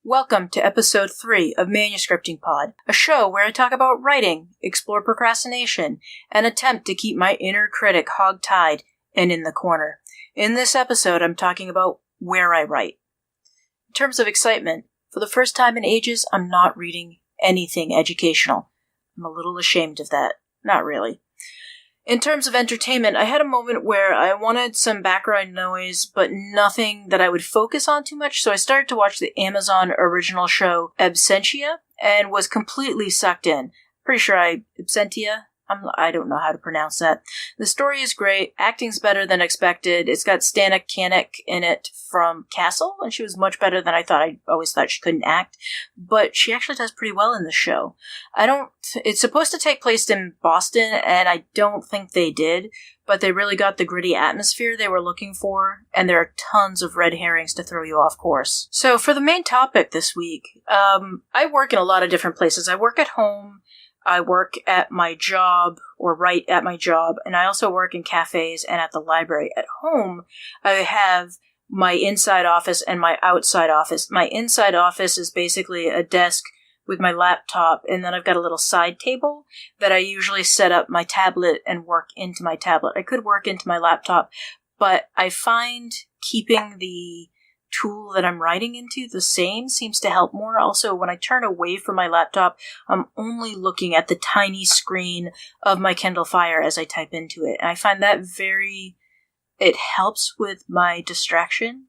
Welcome to episode 3 of Manuscripting Pod, a show where I talk about writing, explore procrastination, and attempt to keep my inner critic hogtied and in the corner. In this episode, I'm talking about where I write. In terms of excitement, for the first time in ages, I'm not reading anything educational. I'm a little ashamed of that. Not really. In terms of entertainment, I had a moment where I wanted some background noise, but nothing that I would focus on too much, so I started to watch the Amazon original show Absentia, and was completely sucked in. Pretty sure Absentia? I don't know how to pronounce that. The story is great, acting's better than expected, it's got Stana Kanek in it from Castle, and she was much better than I thought. I always thought she couldn't act, but she actually does pretty well in the show. It's supposed to take place in Boston, and I don't think they did, but they really got the gritty atmosphere they were looking for, and there are tons of red herrings to throw you off course. So for the main topic this week, I work in a lot of different places. I work at home, I work at my job, or write at my job, and I also work in cafes and at the library. At home, I have my inside office and my outside office. My inside office is basically a desk with my laptop, and then I've got a little side table that I usually set up my tablet and work into my tablet. I could work into my laptop, but I find keeping the tool that I'm writing into the same seems to help more. Also, when I turn away from my laptop, I'm only looking at the tiny screen of my Kindle Fire as I type into it. And I find that it helps with my distraction.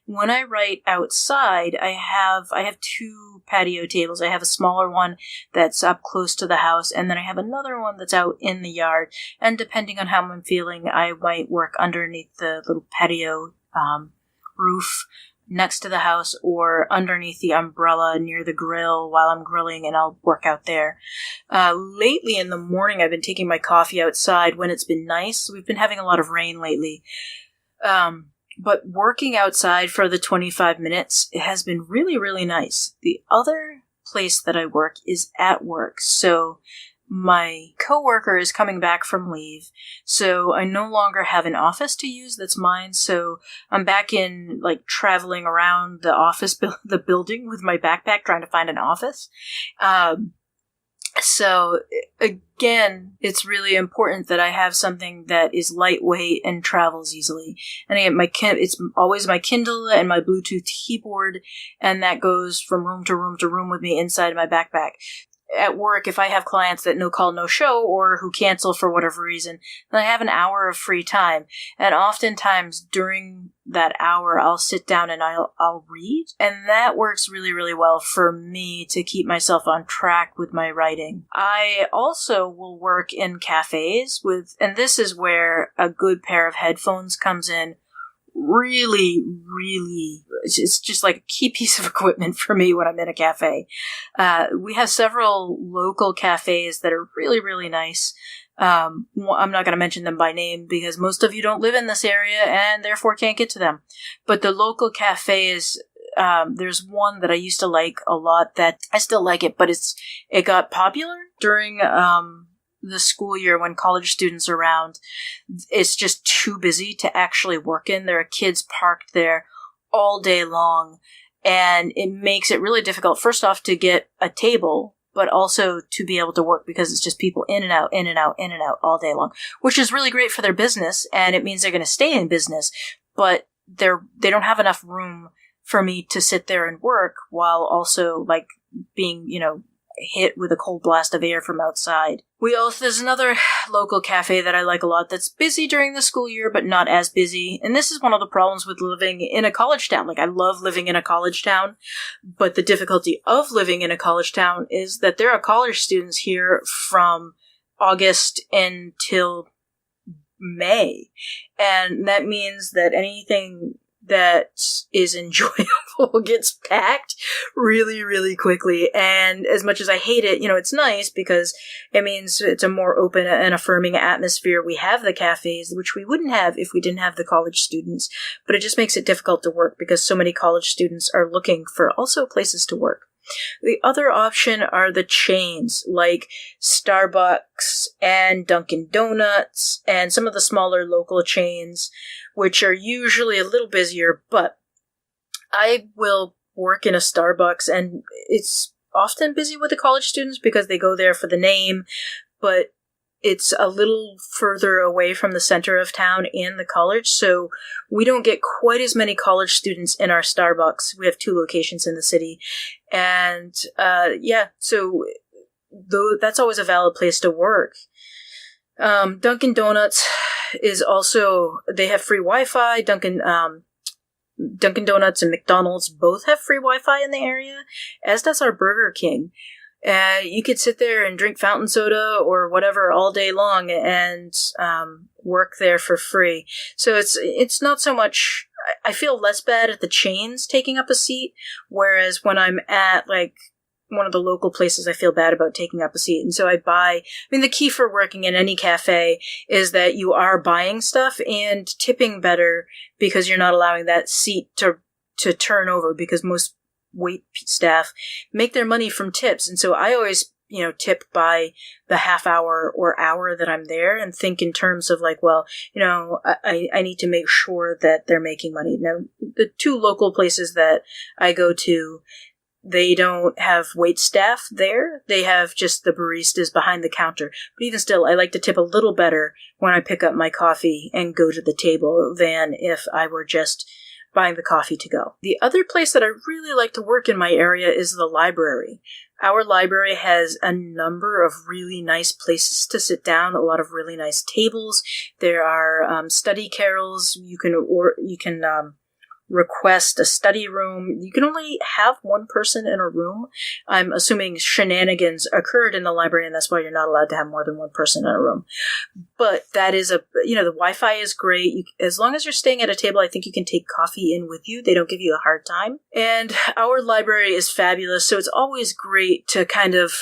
When I write outside, I have 2 patio tables. I have a smaller one that's up close to the house, and then I have another one that's out in the yard. And depending on how I'm feeling, I might work underneath the little patio roof next to the house, or underneath the umbrella near the grill while I'm grilling, and I'll work out there. Lately in the morning, I've been taking my coffee outside when it's been nice. We've been having a lot of rain lately. But working outside for the 25 minutes, it has been really, really nice. The other place that I work is at work, so my coworker is coming back from leave, so I no longer have an office to use that's mine, so I'm back in, traveling around the office, the building with my backpack trying to find an office. So, again, it's really important that I have something that is lightweight and travels easily. And it's always my Kindle and my Bluetooth keyboard, and that goes from room to room to room with me inside my backpack. At work, if I have clients that no call, no show, or who cancel for whatever reason, then I have an hour of free time. And oftentimes during that hour, I'll sit down and I'll read. And that works really, really well for me to keep myself on track with my writing. I also will work in cafes and this is where a good pair of headphones comes in. Really, really, it's just like a key piece of equipment for me when I'm in a cafe. We have several local cafes that are really, really nice. I'm not going to mention them by name because most of you don't live in this area and therefore can't get to them. But the local cafes, there's one that I used to like a lot that I still like it, but it got popular during the school year when college students are around. It's just too busy to actually work in. There are kids parked there all day long, and it makes it really difficult, first off, to get a table, but also to be able to work because it's just people in and out, in and out, in and out all day long, which is really great for their business, and it means they're going to stay in business, but they don't have enough room for me to sit there and work while also, being, hit with a cold blast of air from outside. There's another local cafe that I like a lot that's busy during the school year, but not as busy. And this is one of the problems with living in a college town. I love living in a college town, but the difficulty of living in a college town is that there are college students here from August until May. And that means that anything that is enjoyable gets packed really, really quickly. And as much as I hate it, it's nice because it means it's a more open and affirming atmosphere. We have the cafes, which we wouldn't have if we didn't have the college students, but it just makes it difficult to work because so many college students are looking for also places to work. The other option are the chains, like Starbucks and Dunkin' Donuts and some of the smaller local chains, which are usually a little busier, but I will work in a Starbucks, and it's often busy with the college students because they go there for the name, but it's a little further away from the center of town and the college, so we don't get quite as many college students in our Starbucks. We have 2 locations in the city, and so that's always a valid place to work. Dunkin' Donuts is also, they have free Wi-Fi. Dunkin' Donuts and McDonald's both have free Wi-Fi in the area, as does our Burger King. You could sit there and drink fountain soda or whatever all day long and work there for free. So it's not so much, I feel less bad at the chains taking up a seat, whereas when I'm at like one of the local places, I feel bad about taking up a seat. And so the key for working in any cafe is that you are buying stuff and tipping better, because you're not allowing that seat to turn over, because most wait staff make their money from tips. And so I always, tip by the half hour or hour that I'm there, and think in terms of like, well, I need to make sure that they're making money. Now, the 2 local places that I go to, they don't have wait staff there. They have just the baristas behind the counter. But even still, I like to tip a little better when I pick up my coffee and go to the table than if I were just buying the coffee to go. The other place that I really like to work in my area is the library. Our library has a number of really nice places to sit down, a lot of really nice tables. There are study carrels. You can request a study room. You can only have 1 person in a room. I'm assuming shenanigans occurred in the library, and that's why you're not allowed to have more than 1 person in a room. But that is the Wi-Fi is great. As long as you're staying at a table, I think you can take coffee in with you. They don't give you a hard time. And our library is fabulous, so it's always great to kind of,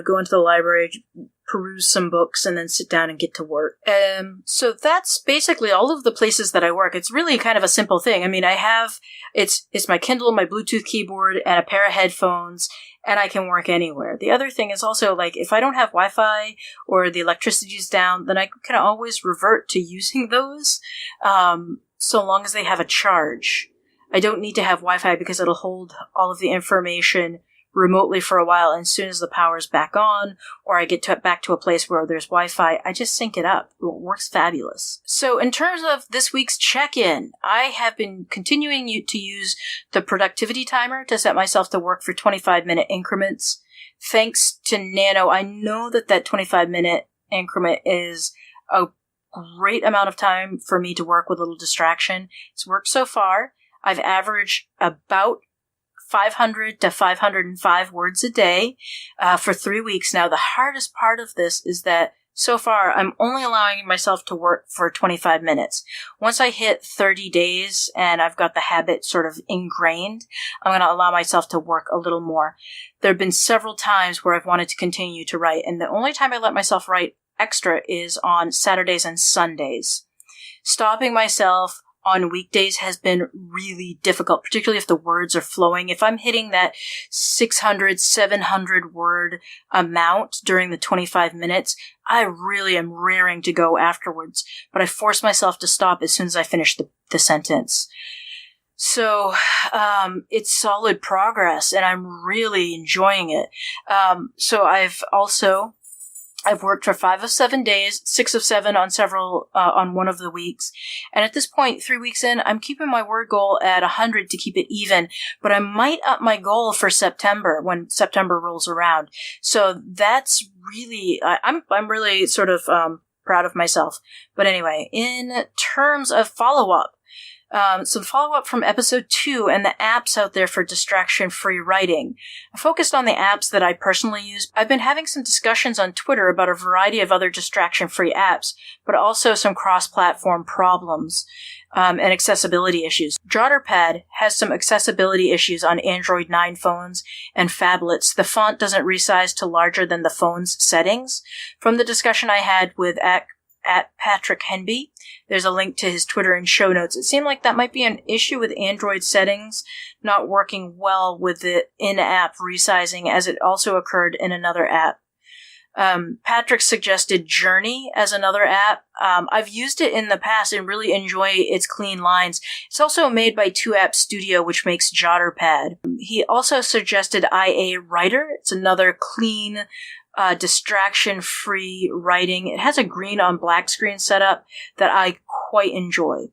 go into the library, peruse some books, and then sit down and get to work. So that's basically all of the places that I work. It's really kind of a simple thing. I mean, it's my Kindle, my Bluetooth keyboard, and a pair of headphones, and I can work anywhere. The other thing is also, like, if I don't have Wi-Fi or the electricity's down, then I can always revert to using those, so long as they have a charge. I don't need to have Wi-Fi because it'll hold all of the information remotely for a while, and as soon as the power's back on, or I get back to a place where there's Wi-Fi, I just sync it up. It works fabulous. So in terms of this week's check-in, I have been continuing to use the productivity timer to set myself to work for 25-minute increments. Thanks to Nano, I know that 25-minute increment is a great amount of time for me to work with a little distraction. It's worked so far. I've averaged about 500 to 505 words a day for 3 weeks now. The hardest part of this is that so far I'm only allowing myself to work for 25 minutes. Once I hit 30 days and I've got the habit sort of ingrained, I'm going to allow myself to work a little more. There have been several times where I've wanted to continue to write, and the only time I let myself write extra is on Saturdays and Sundays. Stopping myself on weekdays has been really difficult, particularly if the words are flowing. If I'm hitting that 600, 700 word amount during the 25 minutes, I really am raring to go afterwards. But I force myself to stop as soon as I finish the sentence. So it's solid progress, and I'm really enjoying it. So I've worked for 5 of 7 days, 6 of 7 on one of the weeks. And at this point, 3 weeks in, I'm keeping my word goal at 100 to keep it even, but I might up my goal for September when September rolls around. So that's really, I'm really sort of, proud of myself. But anyway, in terms of follow-up, some follow-up from episode 2 and the apps out there for distraction-free writing. I focused on the apps that I personally use. I've been having some discussions on Twitter about a variety of other distraction-free apps, but also some cross-platform problems and accessibility issues. JotterPad has some accessibility issues on Android 9 phones and phablets. The font doesn't resize to larger than the phone's settings. From the discussion I had with at Patrick Henby, there's a link to his Twitter in show notes. It seemed like that might be an issue with Android settings not working well with the in-app resizing, as it also occurred in another app. Patrick suggested Journey as another app. I've used it in the past and really enjoy its clean lines. It's also made by 2App Studio, which makes JotterPad. He also suggested IA Writer. It's another clean, distraction-free writing. It has a green on black screen setup that I quite enjoy.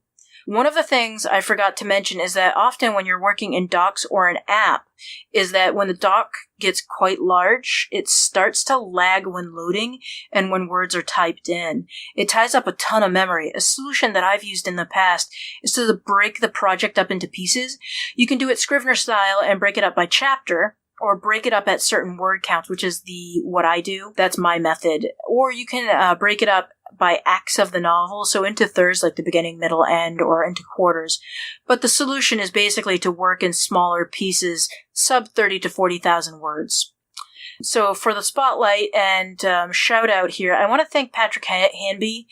One of the things I forgot to mention is that often when you're working in Docs or an app, is that when the doc gets quite large, it starts to lag when loading and when words are typed in. It ties up a ton of memory. A solution that I've used in the past is to break the project up into pieces. You can do it Scrivener style and break it up by chapter, or break it up at certain word counts, which is what I do. That's my method. Or you can break it up by acts of the novel, so into thirds like the beginning, middle, end, or into quarters. But the solution is basically to work in smaller pieces, sub 30 to 40,000 words. So for the spotlight and shout out here, I want to thank Patrick Hanby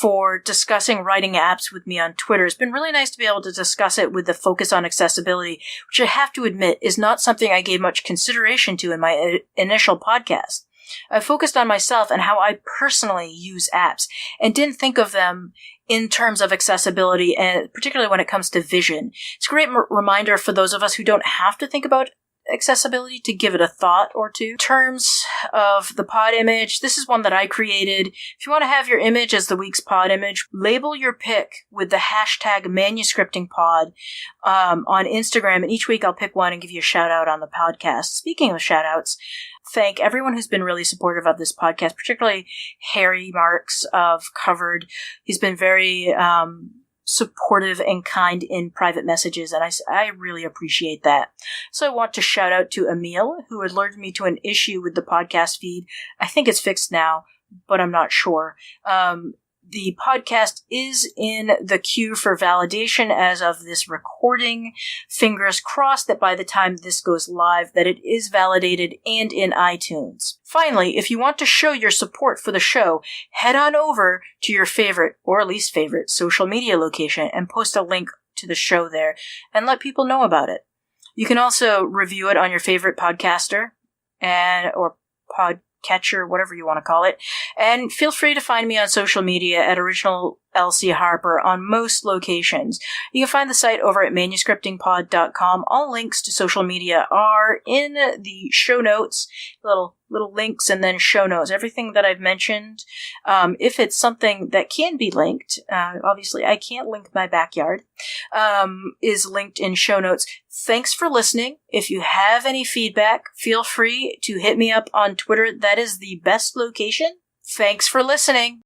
for discussing writing apps with me on Twitter. It's been really nice to be able to discuss it with the focus on accessibility, which I have to admit is not something I gave much consideration to in my initial podcast. I focused on myself and how I personally use apps and didn't think of them in terms of accessibility, and particularly when it comes to vision. It's a great reminder for those of us who don't have to think about accessibility to give it a thought or two. In terms of the pod image, this is one that I created. If you want to have your image as the week's pod image, label your pick with the hashtag Manuscripting Pod on Instagram, and each week I'll pick one and give you a shout out on the podcast. Speaking of shout outs, thank everyone who's been really supportive of this podcast, particularly Harry Marks of Covered. He's been very supportive and kind in private messages, and I really appreciate that. So I want to shout out to Emil, who alerted me to an issue with the podcast feed. I think it's fixed now, but I'm not sure. The podcast is in the queue for validation as of this recording. Fingers crossed that by the time this goes live, that it is validated and in iTunes. Finally, if you want to show your support for the show, head on over to your favorite or least favorite social media location and post a link to the show there and let people know about it. You can also review it on your favorite podcaster or podcatcher, whatever you want to call it. And feel free to find me on social media at Original LC Harper on most locations. You can find the site over at manuscriptingpod.com. All links to social media are in the show notes, little links and then show notes. Everything that I've mentioned, if it's something that can be linked, obviously I can't link my backyard, is linked in show notes. Thanks for listening. If you have any feedback, feel free to hit me up on Twitter. That is the best location. Thanks for listening.